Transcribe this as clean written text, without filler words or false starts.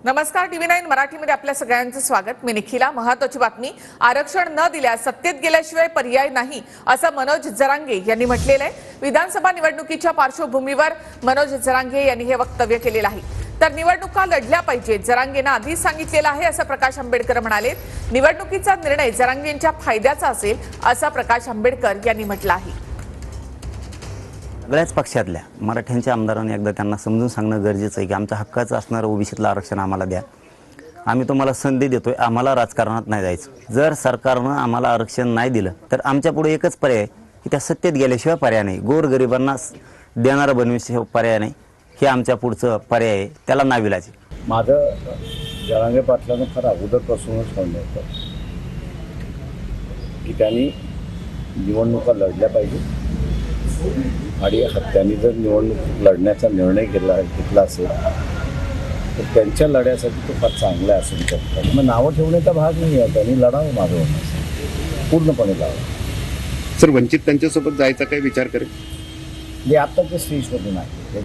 नमस्कार, TV9 मराठीमध्ये आपल्या सगळ्यांचं स्वागत। मी निखिला। महत्त्वाची बातमी, आरक्षण न दिल्यास सत्तेत गेल्याशिवाय पर्याय नाही असं मनोज जरांगे यांनी म्हटलेलं आहे। विधानसभा निवडणुकीच्या पार्श्वभूमीवर मनोज जरांगे यांनी हे वक्तव्य केलेलं आहे। तर निवडणुका लढल्या पाहिजेत, जरांगेंना आधीच सांगितलेलं आहे असं प्रकाश आंबेडकर म्हणाले। निवडणुकीचा निर्णय जरांगेंच्या फायद्याचा असेल असं प्रकाश आंबेडकर यांनी म्हटलं आहे। सगळ्याच पक्षातल्या मराठ्यांच्या आमदारांनी एकदा त्यांना समजून सांगणं गरजेचं आहे की आमच्या हक्काचं असणारं ओबीसीतलं आरक्षण आम्हाला द्या। आम्ही तुम्हाला संधी देतोय, आम्हाला राजकारणात नाही जायचं। जर सरकारनं आम्हाला आरक्षण नाही दिलं तर आमच्या पुढे एकच पर्याय आहे की त्या सत्तेत गेल्याशिवाय पर्याय नाही। गोरगरिबांना देणारा बनविल्याशिवाय पर्याय नाही, हे आमच्या पुढचं पर्याय आहे, त्याला नाविलाज आहे। माझं जरांगे पाटलांना फार अगोदरपासूनच म्हणणं होतं की त्यांनी निवडणुका लढल्या पाहिजे आणि त्यांनी जर निवडणूक लढण्याचा निर्णय घेतला असेल तर त्यांच्या लढ्यासाठी तो फार चांगला असेल। तर मग नावं ठेवण्याचा भाग नाही आहे, त्यांनी लढावं माझं म्हणणं पूर्णपणे लढावं। सर, वंचित त्यांच्यासोबत जायचा काही विचार करेल? जे आत्ताच्या स्टेजमध्ये नाही।